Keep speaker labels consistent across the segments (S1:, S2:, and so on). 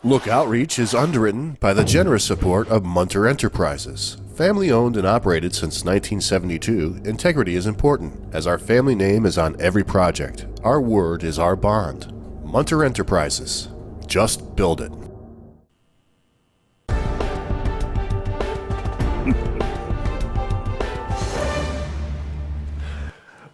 S1: Look Outreach is underwritten by the generous support of Munter Enterprises. Family owned and operated since 1972, integrity is important, as our family name is on every project. Our word is our bond. Munter Enterprises. Just build it.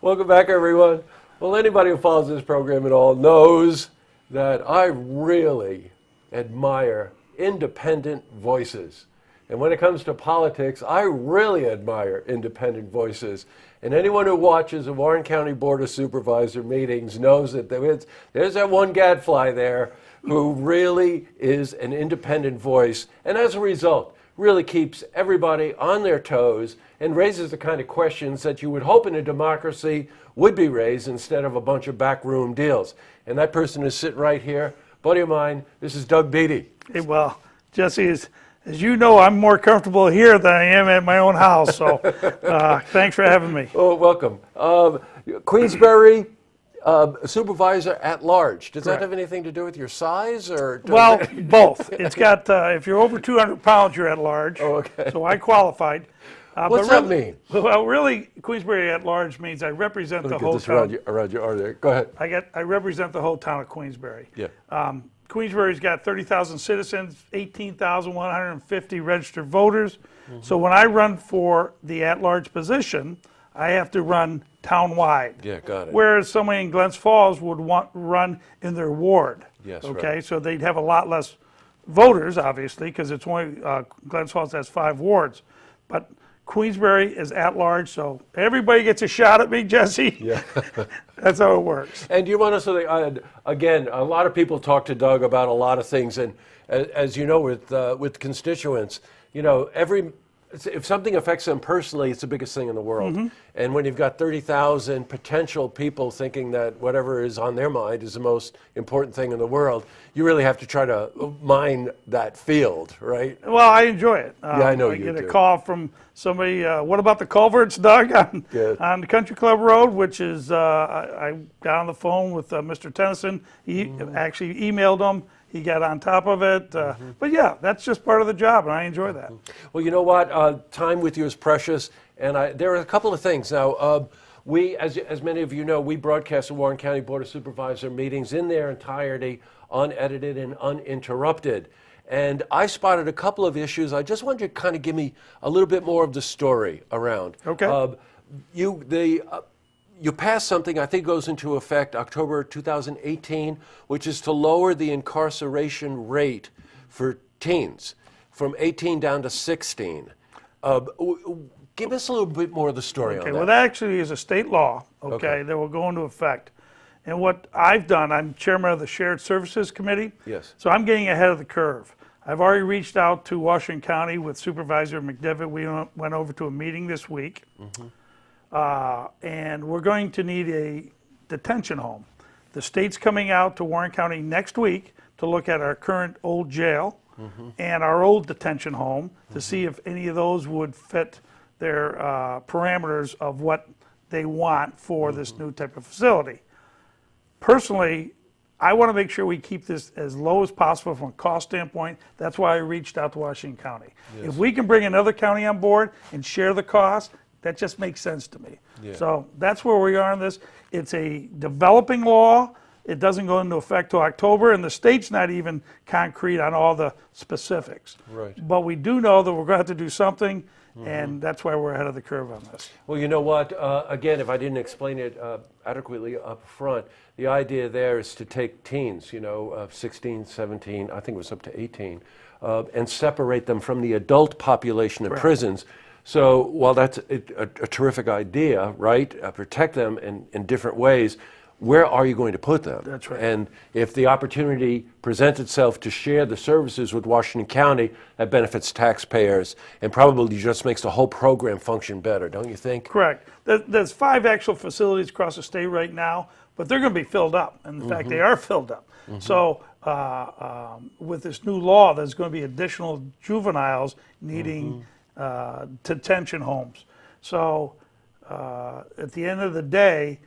S2: Welcome back, everyone. Well, anybody who follows this program at all knows that I really admire independent voices. And when it comes to politics, I really admire independent voices. And anyone who watches the Warren County Board of Supervisor meetings knows that there's that one gadfly there who really is an independent voice. And as a result, really keeps everybody on their toes and raises the kind of questions that you would hope in a democracy would be raised instead of a bunch of backroom deals. And that person is sitting right here. Buddy of mine, this is Doug Beaty.
S3: Hey, well, Jesse, as you know, I'm more comfortable here than I am at my own house, so thanks for having me.
S2: Oh, welcome. Queensbury Supervisor at large. Does that have anything to do with your size? Or
S3: well, both. It's got, if you're over 200 pounds, you're at large.
S2: Oh, okay.
S3: So I qualified.
S2: What's that mean?
S3: Well, really, Queensbury at large means I represent the whole town.
S2: Around your arm there. Go ahead.
S3: I represent the whole town of Queensbury.
S2: Yeah.
S3: Queensbury's got 30,000 citizens, 18,150 registered voters. So when I run for the at-large position, I have to run town-wide.
S2: Yeah, got it.
S3: Whereas somebody in Glens Falls would want to run in their ward.
S2: Yes,
S3: okay,
S2: right.
S3: so they'd have a lot less voters, obviously, because it's only Glens Falls has 5 wards. But Queensbury is at large, so everybody gets a shot at me, Jesse.
S2: Yeah.
S3: That's how it works.
S2: And you want to say, again, a lot of people talk to Doug about a lot of things, and as you know, with constituents, you know, if something affects them personally, it's the biggest thing in the world. Mm-hmm. And when you've got 30,000 potential people thinking that whatever is on their mind is the most important thing in the world, you really have to try to mine that field, right?
S3: Well, I enjoy it.
S2: Yeah, I know you do.
S3: I get a call from somebody, what about the culverts, Doug, on the Country Club Road, which is, I got on the phone with Mr. Tennyson. He actually emailed him. He got on top of it. But yeah, that's just part of the job, and I enjoy that.
S2: Well, you know what? Time with you is precious, and there are a couple of things. Now, we, as many of you know, we broadcast the Warren County Board of Supervisor meetings in their entirety, unedited and uninterrupted. And I spotted a couple of issues. I just wanted you to kind of give me a little bit more of the story around.
S3: Okay.
S2: You passed something, I think goes into effect October 2018, which is to lower the incarceration rate for teens from 18 down to 16. Give us a little bit more of the story on that.
S3: Well, that actually is a state law, that will go into effect. And what I've done, I'm chairman of the Shared Services Committee.
S2: Yes.
S3: So I'm getting ahead of the curve. I've already reached out to Washington County with Supervisor McDevitt. We went over to a meeting this week. Mm-hmm. And we're going to need a detention home. The state's coming out to Warren County next week to look at our current old jail and our old detention home to see if any of those would fit their parameters of what they want for this new type of facility. Personally, I want to make sure we keep this as low as possible from a cost standpoint. That's why I reached out to Washington County. Yes. If we can bring another county on board and share the cost, that just makes sense to me. Yeah. So that's where we are on this. It's a developing law. It doesn't go into effect till October, and the state's not even concrete on all the specifics.
S2: Right.
S3: But we do know that we're going to have to do something, and that's why we're ahead of the curve on this.
S2: Well, you know what? Again, if I didn't explain it adequately up front, the idea there is to take teens, 16, 17, I think it was up to 18, and separate them from the adult population in prisons. So while that's a terrific idea, right, protect them in different ways, where are you going to put them?
S3: That's right.
S2: And if the opportunity presents itself to share the services with Washington County, that benefits taxpayers and probably just makes the whole program function better, don't you think?
S3: Correct. There's 5 actual facilities across the state right now, but they're going to be filled up. And in fact, they are filled up. So with this new law, there's going to be additional juveniles needing detention homes. So at the end of the day,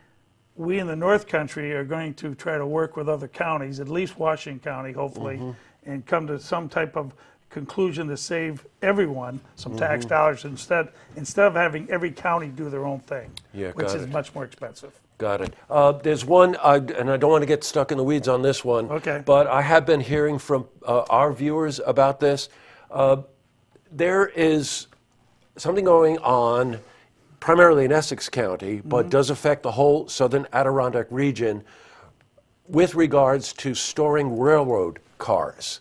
S3: we in the North Country are going to try to work with other counties, at least Washington County, hopefully, and come to some type of conclusion to save everyone some tax dollars instead of having every county do their own thing, which is much more expensive.
S2: Got it. There's one, and I don't want to get stuck in the weeds on this one, but I have been hearing from our viewers about this. There is something going on primarily in Essex County, but does affect the whole southern Adirondack region with regards to storing railroad cars.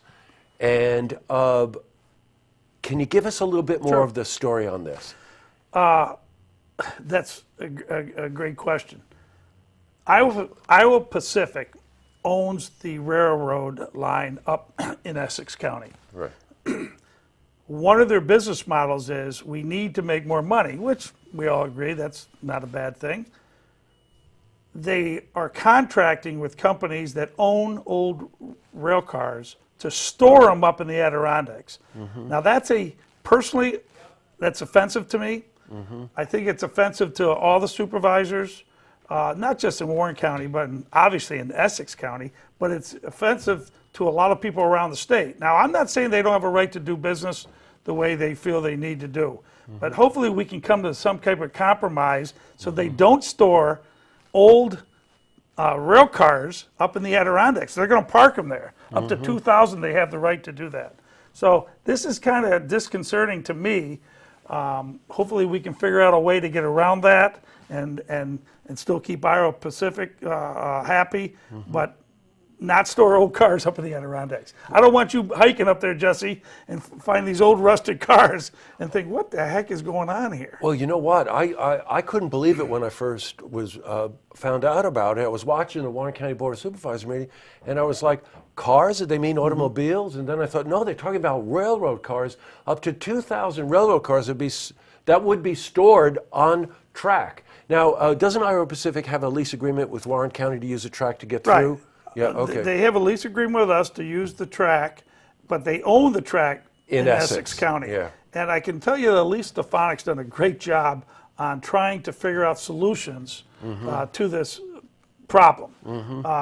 S2: And can you give us a little bit more of the story on this?
S3: That's a great question. Iowa Pacific owns the railroad line up in Essex County.
S2: Right.
S3: One of their business models is we need to make more money, which we all agree that's not a bad thing. They are contracting with companies that own old rail cars to store them up in the Adirondacks. Now that's personally, that's offensive to me. I think it's offensive to all the supervisors, not just in Warren County, but obviously in Essex County, but it's offensive to a lot of people around the state. Now, I'm not saying they don't have a right to do business the way they feel they need to do, but hopefully we can come to some type of compromise so they don't store old rail cars up in the Adirondacks. They're going to park them there. Up to 2,000, they have the right to do that. So this is kind of disconcerting to me. Hopefully we can figure out a way to get around that and still keep Iowa Pacific happy, but not store old cars up in the Adirondacks. I don't want you hiking up there, Jesse, and find these old rusted cars and think, what the heck is going on here?
S2: Well, you know what? I couldn't believe it when I first was found out about it. I was watching the Warren County Board of Supervisors meeting, and I was like, cars? Did they mean automobiles? And then I thought, no, they're talking about railroad cars. Up to 2,000 railroad cars that would be stored on track. Now, doesn't Iowa Pacific have a lease agreement with Warren County to use a track to get through?
S3: Right.
S2: Yeah, okay.
S3: They have a lease agreement with us to use the track, but they own the track in Essex County.
S2: Yeah.
S3: And I can tell you that Elise Stefanik's done a great job on trying to figure out solutions to this problem.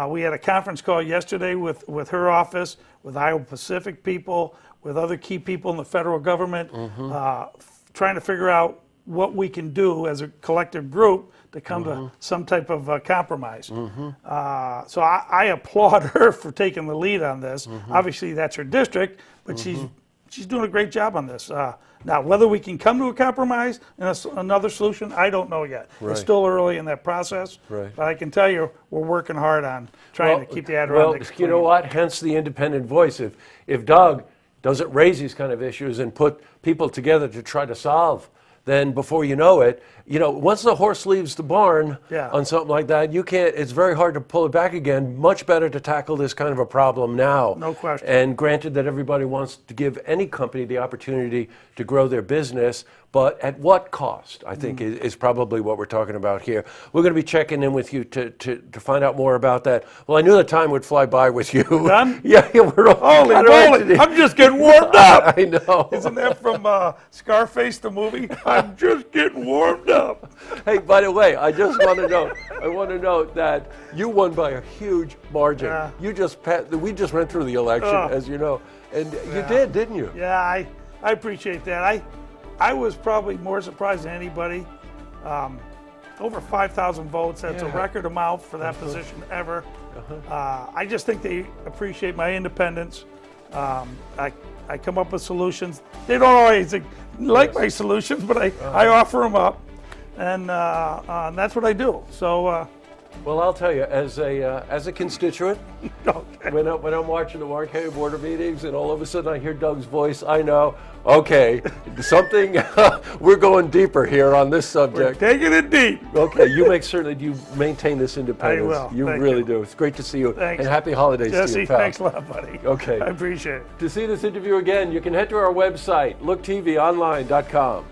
S3: We had a conference call yesterday with her office, with Iowa Pacific people, with other key people in the federal government, trying to figure out what we can do as a collective group to come to some type of compromise. So I applaud her for taking the lead on this. Obviously, that's her district, but she's doing a great job on this. Now, whether we can come to a compromise and another solution, I don't know yet.
S2: Right.
S3: It's still early in that process,
S2: Right.
S3: but I can tell you we're working hard on trying to keep the Adirondacks
S2: Well, you know what? Hence the independent voice. If Doug doesn't raise these kind of issues and put people together to try to solve, then before you know it, once the horse leaves the barn on something like that, it's very hard to pull it back again. Much better to tackle this kind of a problem now.
S3: No question.
S2: And granted that everybody wants to give any company the opportunity to grow their business, but at what cost, I think, is probably what we're talking about here. We're going to be checking in with you to find out more about that. Well, I knew the time would fly by with you.
S3: Done?
S2: Yeah, we're all
S3: Holy moly, I'm just getting warmed up.
S2: I know.
S3: Isn't that from Scarface, the movie? I'm just getting warmed up.
S2: Hey, by the way, I want to note that you won by a huge margin.
S3: Yeah.
S2: You just we just went through the election, as you know, and you did, didn't you?
S3: Yeah, I appreciate that. I was probably more surprised than anybody. Over 5,000 votes, that's a record amount for that position ever. I just think they appreciate my independence. I come up with solutions. They don't always like my solutions, but I offer them up. And that's what I do. So,
S2: well, I'll tell you, as a constituent,
S3: okay.
S2: when I'm watching the Warren County Board of Meetings, and all of a sudden I hear Doug's voice, I know, okay, something. We're going deeper here on this subject.
S3: We're taking it deep.
S2: Okay, you make certain that you maintain this independence.
S3: I will.
S2: You
S3: Thank
S2: really
S3: you.
S2: do. It's great to see you.
S3: Thanks.
S2: And happy holidays
S3: Jesse,
S2: to you, pal.
S3: thanks a lot, buddy.
S2: Okay.
S3: I appreciate it.
S2: To see this interview again, you can head to our website, looktvonline.com.